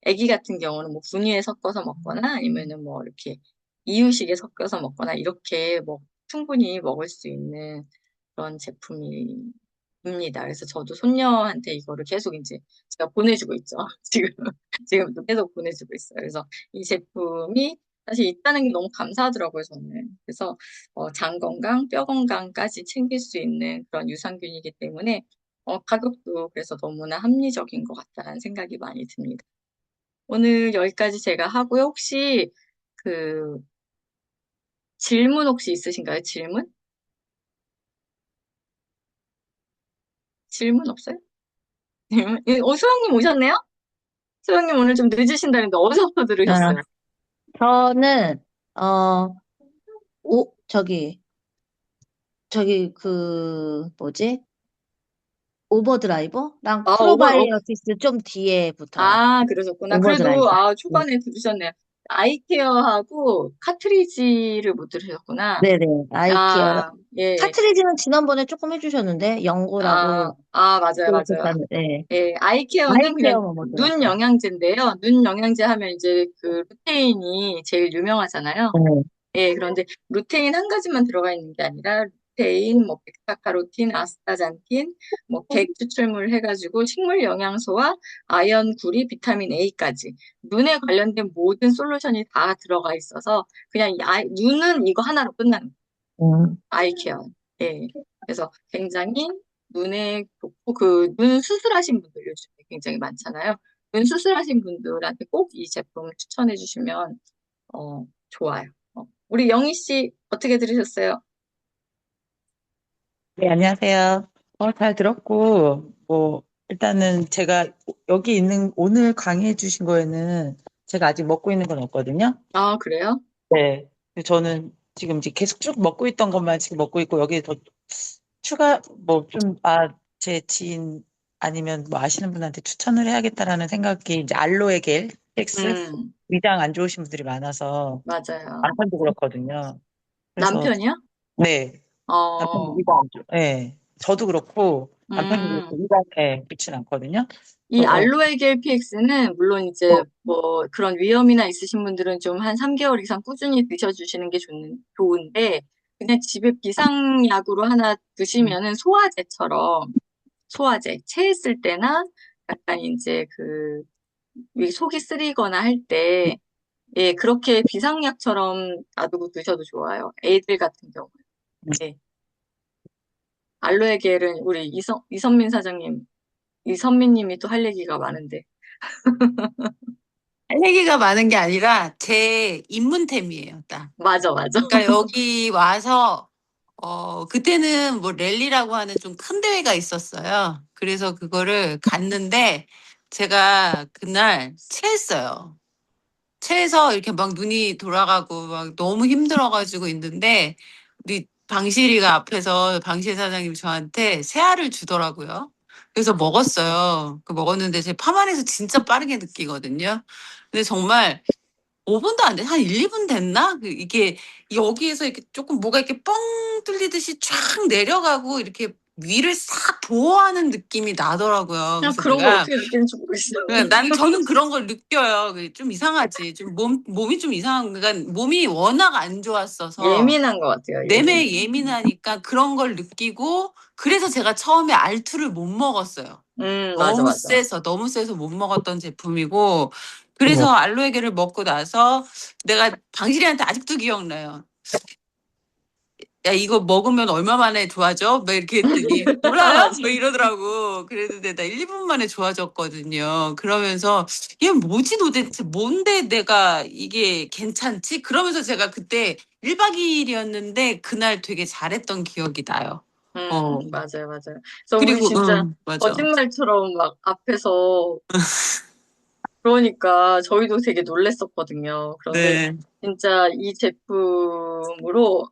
아기 같은 경우는 뭐 분유에 섞어서 먹거나 아니면은 뭐 이렇게 이유식에 섞어서 먹거나 이렇게 충분히 먹을 수 있는 그런 제품입니다. 그래서 저도 손녀한테 이거를 계속 이제 제가 보내주고 있죠. 지금, 지금도 계속 보내주고 있어요. 그래서 이 제품이 사실 있다는 게 너무 감사하더라고요, 저는. 그래서 장 건강, 뼈 건강까지 챙길 수 있는 그런 유산균이기 때문에 가격도 그래서 너무나 합리적인 것 같다는 생각이 많이 듭니다. 오늘 여기까지 제가 하고요. 혹시 그 질문 혹시 있으신가요? 질문? 질문 없어요? 소영님 오셨네요? 소영님 오늘 좀 늦으신다는데 어디서부터
아,
들으셨어요?
저는, 어, 뭐지? 오버드라이버랑
오버,
프로바이오티스 좀 뒤에 붙어요.
그러셨구나. 그래도,
오버드라이버. 네.
초반에 들으셨네요. 아이케어하고 카트리지를 못 들으셨구나.
네네. 아이케어.
아, 예.
카트리지는 지난번에 조금 해주셨는데, 연고라고
맞아요, 맞아요.
그랬었다는, 네.
예, 아이케어는 그냥
아이케어만 못
눈
들었어요.
영양제인데요. 눈 영양제 하면 이제 그 루테인이 제일 유명하잖아요.
네.
예, 그런데 루테인 한 가지만 들어가 있는 게 아니라 루테인, 뭐 베타카로틴, 아스타잔틴, 뭐 객 추출물 해가지고 식물 영양소와 아연, 구리, 비타민 A까지 눈에 관련된 모든 솔루션이 다 들어가 있어서 그냥 눈은 이거 하나로 끝나는 거예요.
음.
아이케어. 예. 그래서 굉장히 눈에 좋고 그 눈 수술하신 분들 요즘에 굉장히 많잖아요. 눈 수술하신 분들한테 꼭 이 제품 추천해 주시면 좋아요. 우리 영희 씨 어떻게 들으셨어요?
네, 안녕하세요. 잘 들었고, 일단은 제가 여기 있는, 오늘 강의해 주신 거에는 제가 아직 먹고 있는 건 없거든요.
아, 그래요?
네. 근데 저는 지금 이제 계속 쭉 먹고 있던 것만 지금 먹고 있고, 여기에 더 추가, 제 지인 아니면 뭐 아시는 분한테 추천을 해야겠다라는 생각이 이제 알로에 겔, 텍스,
음,
위장 안 좋으신 분들이 많아서,
맞아요.
남편도 그렇거든요. 그래서,
남편이요?
네. 남편도
어,
위가 안 좋, 네. 저도 그렇고, 남편도 그렇고
음.
일반에 그렇진 않거든요.
이 알로에 겔 PX는 물론 이제 뭐 그런 위험이나 있으신 분들은 좀 한 3개월 이상 꾸준히 드셔주시는 게 좋은데 그냥 집에 비상약으로 하나 드시면은 소화제 체했을 때나 약간 이제 그 위 속이 쓰리거나 할 때 예, 그렇게 비상약처럼 놔두고 드셔도 좋아요. 애들 같은 경우. 예. 알로에 겔은 우리 이선민 사장님, 이선민님이 또 할 얘기가 많은데.
할 얘기가 많은 게 아니라 제 입문템이에요, 딱.
맞아, 맞아.
그러니까 여기 와서 그때는 뭐 랠리라고 하는 좀 큰 대회가 있었어요. 그래서 그거를 갔는데 제가 그날 체했어요. 체해서 이렇게 막 눈이 돌아가고 막 너무 힘들어가지고 있는데 우리 방실이가 앞에서 방실 사장님이 저한테 새알을 주더라고요. 그래서 먹었어요. 그 먹었는데 제 파마에서 진짜 빠르게 느끼거든요. 근데 정말 5분도 안 돼. 한 1, 2분 됐나? 이게 여기에서 이렇게 조금 뭐가 이렇게 뻥 뚫리듯이 쫙 내려가고 이렇게 위를 싹 보호하는 느낌이 나더라고요.
그냥
그래서
그런 걸
내가
어떻게 느끼는지 모르겠어요.
저는 그런 걸 느껴요. 그게 좀 이상하지. 좀 몸이 좀 그러니까 몸이 워낙 안 좋았어서
예민한 것 같아요,
내내
예민해.
예민하니까 그런 걸 느끼고 그래서 제가 처음에 알투를 못 먹었어요.
맞아, 맞아.
너무 세서 못 먹었던 제품이고 그래서 알로에겔을 먹고 나서 내가 방실이한테 아직도 기억나요. 야, 이거 먹으면 얼마 만에 좋아져? 막 이렇게 했더니 몰라요?
맞아.
뭐 이러더라고. 그랬는데 나 1, 2분 만에 좋아졌거든요. 그러면서 얘 뭐지 도대체? 뭔데 내가 이게 괜찮지? 그러면서 제가 그때 1박 2일이었는데 그날 되게 잘했던 기억이 나요.
맞아요, 맞아요. 그래서 우리
그리고
진짜
맞아.
거짓말처럼 막 앞에서 그러니까 저희도 되게 놀랬었거든요. 그런데
네.
진짜 이 제품으로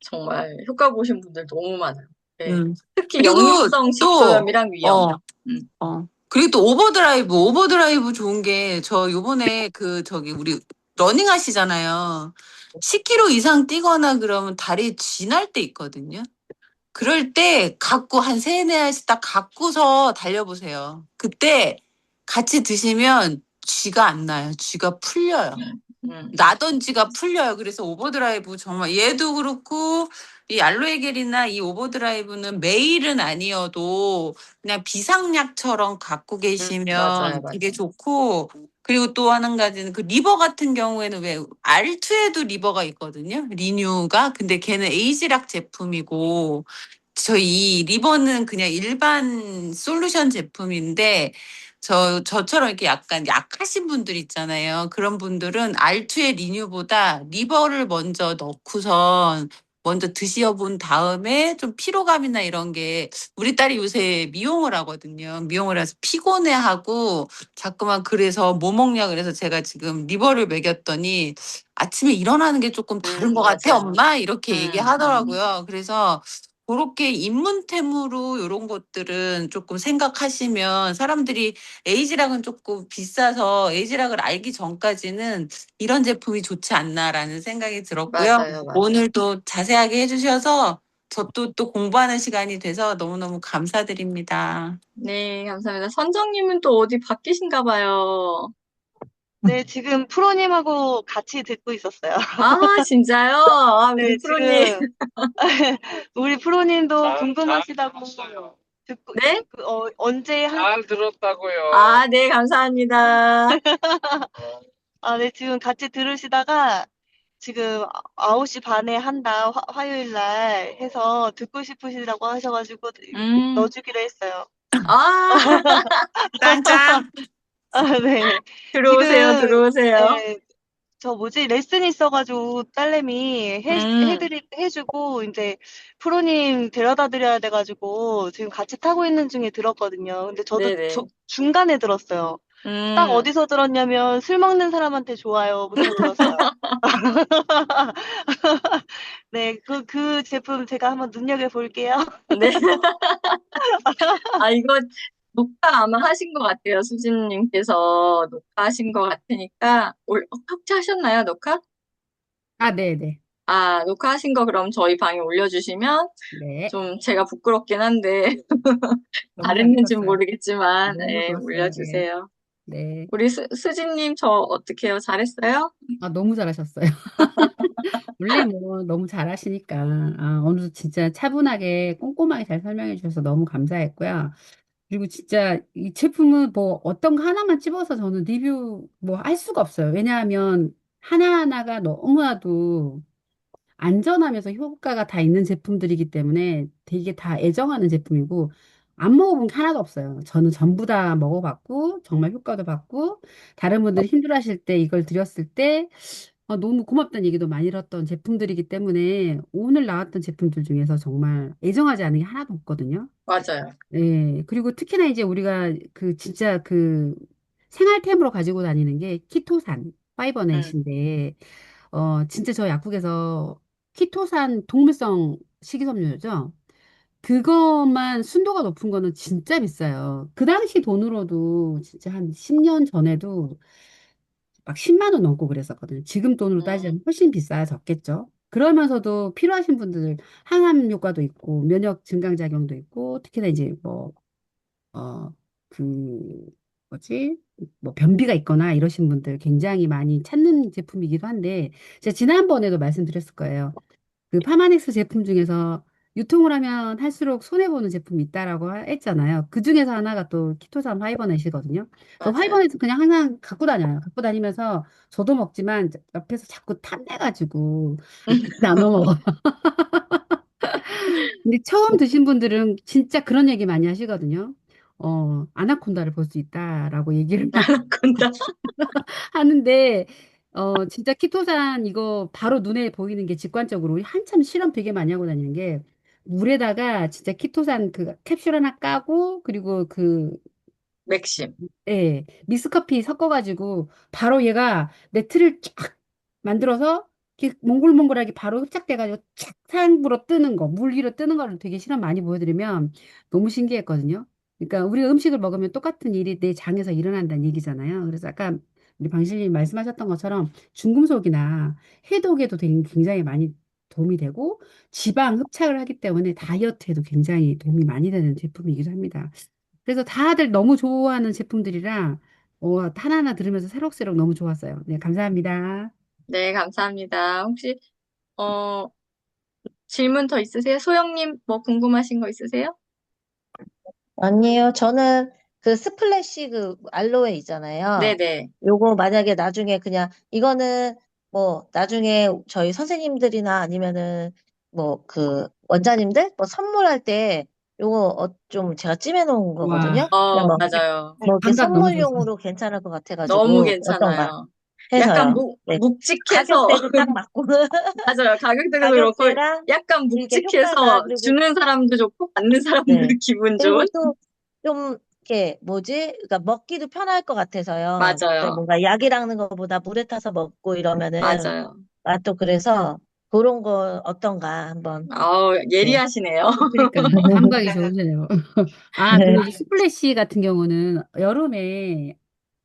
정말 효과 보신 분들 너무 많아요. 네.
음.
특히
그리고
역류성
또
식도염이랑 위염이요. 음.
그리고 또 오버드라이브 좋은 게 저 요번에 저기 우리 러닝 하시잖아요. 10km 이상 뛰거나 그러면 다리 쥐날 때 있거든요. 그럴 때 갖고 한 세네 알씩 딱 갖고서 달려보세요. 그때 같이 드시면 쥐가 안 나요. 쥐가 풀려요.
음.
나던지가 풀려요. 그래서 오버드라이브 정말 얘도 그렇고 이 알로에겔이나 이 오버드라이브는 매일은 아니어도 그냥 비상약처럼 갖고
맞아요,
계시면 되게
맞아요.
좋고 그리고 또 한 가지는 그 리버 같은 경우에는 왜 R2에도 리버가 있거든요. 리뉴가. 근데 걔는 에이지락 제품이고 저희 이 리버는 그냥 일반 솔루션 제품인데 저처럼 이렇게 약간 약하신 분들 있잖아요. 그런 분들은 알투의 리뉴보다 리버를 먼저 넣고선 먼저 드셔본 다음에 좀 피로감이나 이런 게 우리 딸이 요새 미용을 하거든요. 미용을 해서 피곤해하고 자꾸만 그래서 뭐 먹냐 그래서 제가 지금 리버를 먹였더니 아침에 일어나는 게 조금 다른 것 같아,
맞아요.
엄마? 이렇게
음.
얘기하더라고요. 그래서 그렇게 입문템으로 이런 것들은 조금 생각하시면 사람들이 에이지락은 조금 비싸서 에이지락을 알기 전까지는 이런 제품이 좋지 않나라는 생각이 들었고요.
맞아요, 맞아요.
오늘 또 자세하게 해주셔서 저 또 공부하는 시간이 돼서 너무너무 감사드립니다.
네, 감사합니다. 선정님은 또 어디 바뀌신가 봐요.
네, 지금 프로님하고 같이 듣고 있었어요.
아, 진짜요? 아, 우리
네,
프로님.
지금 우리 프로님도 궁금하시다고 듣고
네?
언제
잘 들었다고요.
아, 네, 감사합니다.
네, 지금 같이 들으시다가 지금 9시 반에 한다, 화요일 날 해서 듣고 싶으시다고 하셔가지고
음,
넣어주기로 했어요.
아,
짠짠!
네.
들어오세요,
지금,
들어오세요.
네, 레슨이 있어가지고 딸내미
음,
해주고, 이제 프로님 데려다 드려야 돼가지고 지금 같이 타고 있는 중에 들었거든요. 근데 저도
네네.
중간에 들었어요. 딱
음,
어디서 들었냐면 술 먹는 사람한테 좋아요부터 들었어요. 네, 그 제품 제가 한번 눈여겨볼게요.
네. 아, 이거 녹화 아마 하신 것 같아요. 수진님께서 녹화하신 것 같으니까, 혹시 하셨나요, 녹화?
아, 네네.
녹화하신 거 그럼 저희 방에 올려주시면
네,
좀 제가 부끄럽긴 한데,
너무
잘했는지는
잘하셨어요.
모르겠지만,
너무 좋았어요. 네,
올려주세요.
네.
우리 수진님, 저 어떻게 해요? 잘했어요?
너무 잘하셨어요. 원래 뭐 너무 잘하시니까 오늘도 진짜 차분하게 꼼꼼하게 잘 설명해 주셔서 너무 감사했고요. 그리고 진짜 이 제품은 뭐 어떤 거 하나만 집어서 저는 리뷰 뭐 할 수가 없어요. 왜냐하면 하나하나가 너무나도 안전하면서 효과가 다 있는 제품들이기 때문에 되게 다 애정하는 제품이고 안 먹어본 게 하나도 없어요. 저는 전부 다 먹어봤고 정말 효과도 봤고 다른 분들이 힘들어하실 때 이걸 드렸을 때 너무 고맙다는 얘기도 많이 들었던 제품들이기 때문에 오늘 나왔던 제품들 중에서 정말 애정하지 않은 게 하나도 없거든요.
맞아요.
예. 그리고 특히나 이제 우리가 그 진짜 그 생활템으로 가지고 다니는 게 키토산
음,
파이버넷인데 진짜 저 약국에서 키토산 동물성 식이섬유죠. 그것만 순도가 높은 거는 진짜 비싸요. 그 당시 돈으로도 진짜 한 10년 전에도 막 10만 원 넘고 그랬었거든요. 지금 돈으로
음,
따지면 훨씬 비싸졌겠죠. 그러면서도 필요하신 분들 항암 효과도 있고 면역 증강 작용도 있고 특히나 이제 뭐 그 뭐지? 뭐 변비가 있거나 이러신 분들 굉장히 많이 찾는 제품이기도 한데 제가 지난번에도 말씀드렸을 거예요. 그 파마넥스 제품 중에서 유통을 하면 할수록 손해보는 제품이 있다라고 했잖아요. 그 중에서 하나가 또 키토산 화이버넷이거든요. 그래서
맞아요.
화이버넷은 그냥 항상 갖고 다녀요. 갖고 다니면서 저도 먹지만 옆에서 자꾸 탐내가지고 나눠 먹어요. 근데 처음 드신 분들은 진짜 그런 얘기 많이 하시거든요. 아나콘다를 볼 수 있다라고 얘기를
아나콘다.
하는데, 진짜 키토산 이거 바로 눈에 보이는 게 직관적으로 우리 한참 실험 되게 많이 하고 다니는 게 물에다가 진짜 키토산 그 캡슐 하나 까고 그리고 그
맥심.
예, 믹스커피 섞어가지고 바로 얘가 매트를 쫙 만들어서 이렇게 몽글몽글하게 바로 흡착돼가지고 착 상부로 뜨는 거, 물 위로 뜨는 거를 되게 실험 많이 보여드리면 너무 신기했거든요. 그러니까 우리가 음식을 먹으면 똑같은 일이 내 장에서 일어난다는 얘기잖아요. 그래서 아까 우리 방실님 말씀하셨던 것처럼 중금속이나 해독에도 굉장히 많이 도움이 되고 지방 흡착을 하기 때문에 다이어트에도 굉장히 도움이 많이 되는 제품이기도 합니다. 그래서 다들 너무 좋아하는 제품들이라 하나하나 들으면서 새록새록 너무 좋았어요. 네, 감사합니다.
네, 감사합니다. 혹시, 어, 질문 더 있으세요? 소영님, 뭐 궁금하신 거 있으세요?
아니에요. 저는 그 스플래시 그 알로에 있잖아요.
네네.
요거 만약에 나중에 그냥 이거는 뭐 나중에 저희 선생님들이나 아니면은 뭐 그 원장님들 뭐 선물할 때 요거 좀 제가 찜해 놓은
와,
거거든요. 그냥 뭐,
맞아요.
뭐 이렇게
감각 너무 좋았어요.
선물용으로 괜찮을 것
너무
같아가지고 어떤가
괜찮아요. 약간
해서요. 네.
묵직해서,
가격대도 딱 맞고
맞아요. 가격대도 그렇고,
가격대랑
약간
이게 효과가
묵직해서
그리고
주는 사람도 좋고, 받는 사람도
네.
기분 좋은?
그리고 또 좀 이렇게 뭐지? 그러니까 먹기도 편할 것 같아서요. 그러니까
맞아요.
뭔가 약이랑는 것보다 물에 타서 먹고 이러면은
맞아요.
또 그래서 그런 거 어떤가 한번 네.
예리하시네요.
그러니까 감각이 좋으시네요. 그리고 스플래시 같은 경우는 여름에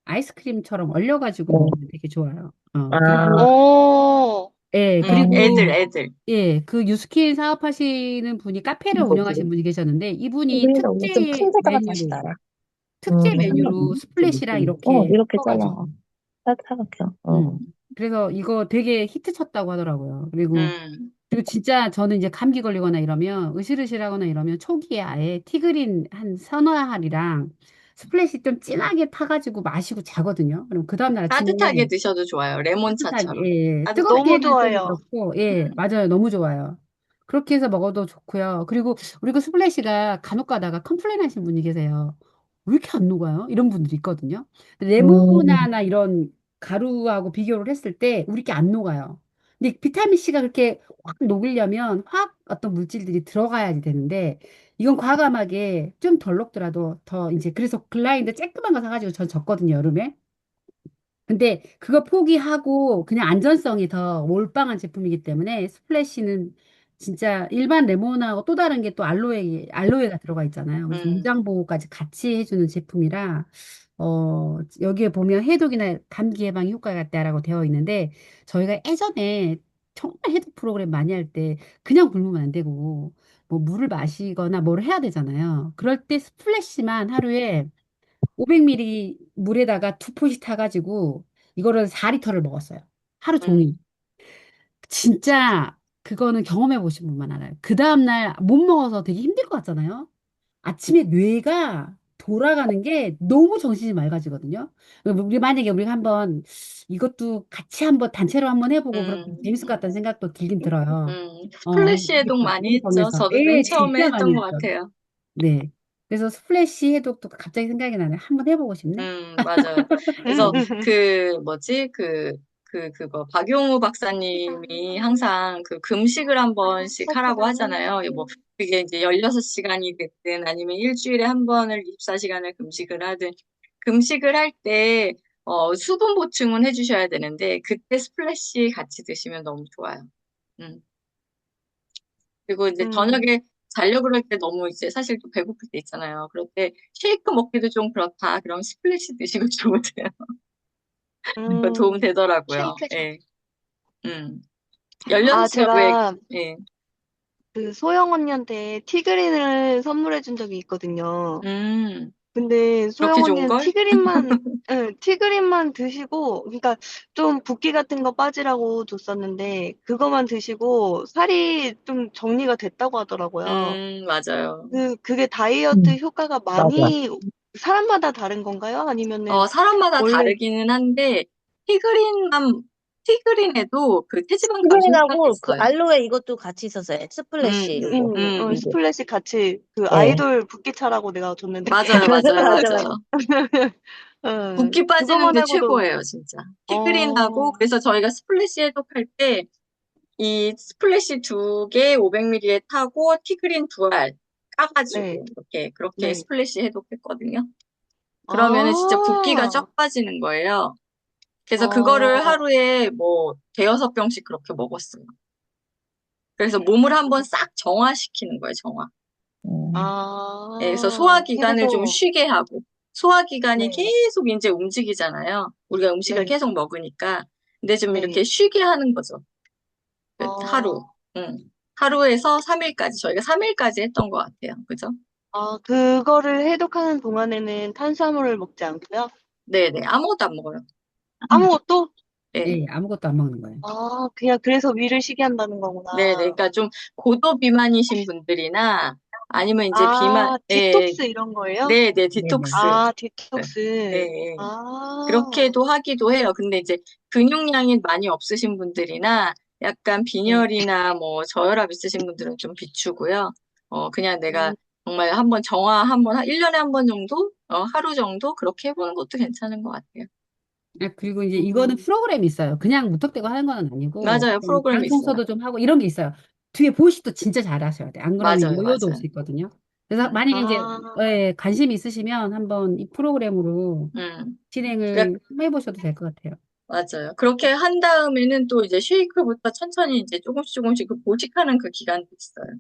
아이스크림처럼 얼려가지고
네.
먹으면 되게 좋아요.
아,
그리고
오,
예,
애들,
그리고
애들.
예, 그 유스킨 사업하시는 분이 카페를 운영하시는 분이 계셨는데 이분이
근데 오늘 좀 푼데다가 다시
메뉴로
달아.
특제 메뉴로 스플래시랑 이렇게
이렇게 잘라.
섞어가지고
사각형.
음. 그래서 이거 되게 히트 쳤다고 하더라고요.
음,
그리고 진짜 저는 이제 감기 걸리거나 이러면 으실으실하거나 이러면 초기에 아예 티그린 한 서너 알이랑 스플래시 좀 진하게 타가지고 마시고 자거든요. 그럼 그 다음날 아침에
따뜻하게 드셔도 좋아요.
따뜻하게,
레몬차처럼.
뜨겁게
너무
따뜻하게.
하면 좀
좋아요.
그렇고, 맞아요. 너무 좋아요. 그렇게 해서 먹어도 좋고요. 그리고 우리 그 스플래시가 간혹 가다가 컴플레인 하시는 분이 계세요. 왜 이렇게 안 녹아요? 이런 분들이 있거든요. 레모나나 이런 가루하고 비교를 했을 때 우리 게 안 녹아요. 근데 비타민 C가 그렇게 확 녹으려면 화학 어떤 물질들이 들어가야지 되는데 이건 과감하게 좀 덜 녹더라도 더 이제 그래서 글라인드 쬐끄만 거 사가지고 전 줬거든요, 여름에. 근데 그거 포기하고 그냥 안전성이 더 몰빵한 제품이기 때문에 스플래시는 진짜 일반 레몬하고 또 다른 게 또 알로에가 들어가 있잖아요. 그래서
음,
위장 보호까지 같이 해주는 제품이라 여기에 보면 해독이나 감기 예방 효과가 있다라고 되어 있는데 저희가 예전에 정말 해독 프로그램 많이 할 때 그냥 굶으면 안 되고 뭐 물을 마시거나 뭘 해야 되잖아요. 그럴 때 스플래시만 하루에 500ml 물에다가 2포씩 타가지고 이거를 4리터를 먹었어요. 하루 종일.
음,
진짜 그거는 경험해 보신 분만 알아요. 그 다음날 못 먹어서 되게 힘들 것 같잖아요. 아침에 뇌가 돌아가는 게 너무 정신이 맑아지거든요. 우리 만약에 우리가 한번 이것도 같이 한번 단체로 한번 해보고 그러면 재밌을 것
음,
같다는 생각도 들긴 들어요.
스플래시
이렇게
해독 많이
바쁜
했죠.
점에서.
저도 맨
예,
처음에
진짜 많이
했던 것
했죠.
같아요.
네. 그래서 스플래시 해독도 갑자기 생각이 나네. 한번 해보고 싶네.
맞아요. 그래서
네.
그 뭐지 그거 박용우 박사님이 항상 그 금식을 한 번씩 하라고 하잖아요. 뭐 그게 이제 16시간이 됐든 아니면 일주일에 한 번을 24시간을 금식을 하든 금식을 할 때 수분 보충은 해주셔야 되는데 그때 스플래시 같이 드시면 너무 좋아요. 음. 그리고 이제
음,
저녁에 자려고 그럴 때 너무 이제 사실 또 배고플 때 있잖아요. 그럴 때 쉐이크 먹기도 좀 그렇다. 그럼 스플래시 드시고 주무세요. 그 도움 되더라고요.
쉐이크.
예. 음.
아,
16시간 왜,
제가
예.
그 소영 언니한테 티그린을 선물해 준 적이 있거든요.
음.
근데
그렇게
소영
좋은
언니는
걸?
티그린만 드시고, 그러니까 좀 붓기 같은 거 빠지라고 줬었는데, 그거만 드시고 살이 좀 정리가 됐다고 하더라고요.
맞아요.
그게 다이어트
음,
효과가
맞아.
많이 사람마다 다른 건가요? 아니면은
사람마다
원래,
다르기는 한데, 티그린만, 티그린에도 그 체지방 감소 효과가
스프링하고 그
있어요.
알로에 이것도 같이 있었어요.
음,
스플래시 요거. 이게.
스플래시 같이 그
네.
아이돌 붓기 차라고 내가 줬는데,
맞아요, 맞아요,
맞아, 맞아.
맞아요. 붓기 빠지는
그거만
게
하고도,
최고예요, 진짜. 티그린하고,
어,
그래서 저희가 스플래시 해독할 때, 이 스플래시 2개 500ml에 타고 티그린 2알
네,
까가지고 이렇게 그렇게
네.
스플래시 해독했거든요. 그러면은 진짜 붓기가
아,
쩍 빠지는 거예요. 그래서 그거를
어,
하루에 뭐 대여섯 병씩 그렇게 먹었어요. 그래서 몸을 한번 싹 정화시키는 거예요, 정화. 예, 그래서 소화기관을 좀
그래서,
쉬게 하고 소화기관이
네,
계속 이제 움직이잖아요. 우리가 음식을
네,
계속 먹으니까. 근데 좀
네.
이렇게 쉬게 하는 거죠. 그 하루.
어,
응. 하루에서 3일까지, 저희가 3일까지 했던 것 같아요. 그죠?
그거를 해독하는 동안에는 탄수화물을 먹지 않고요.
네네. 아무것도 안 먹어요.
아무것도?
네.
예, 아무것도 안 먹는 거예요.
그냥 그래서 위를 쉬게 한다는 거구나.
네네. 그러니까 좀 고도 비만이신 분들이나 아니면 이제 비만, 네,
디톡스 이런 거예요?
네네.
네네.
디톡스. 네.
디톡스.
네.
아,
그렇게도 하기도 해요. 근데 이제 근육량이 많이 없으신 분들이나 약간
네.
빈혈이나 뭐 저혈압 있으신 분들은 좀 비추고요. 그냥 내가
음,
정말 한번 정화 한번 1년에 한 번 정도? 하루 정도? 그렇게 해보는 것도 괜찮은 것 같아요.
그리고 이제 이거는
음,
프로그램이 있어요. 그냥 무턱대고 하는 건 아니고,
맞아요.
방
프로그램이 있어요.
청소도 좀 하고 이런 게 있어요. 뒤에 보식도 진짜 잘 하셔야 돼. 안 그러면
맞아요.
요요도 올 수
맞아요.
있거든요. 그래서
음,
만약에 이제
아,
관심이 있으시면 한번 이 프로그램으로
음. 그러니까
진행을 해보셔도 될 것 같아요.
맞아요. 그렇게 한 다음에는 또 이제 쉐이크부터 천천히 이제 조금씩 조금씩 그 보식하는 그 기간도 있어요.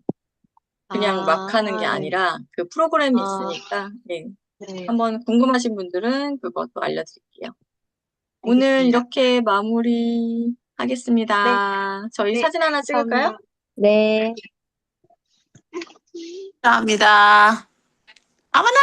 그냥 막
아,
하는 게 아니라 그 프로그램이
아,
있으니까, 예.
네,
한번 궁금하신 분들은 그것도 알려드릴게요. 오늘
알겠습니다.
이렇게 마무리
네,
하겠습니다. 저희
네,
사진 하나 찍을까요?
감사합니다.
네.
감사합니다. 아무나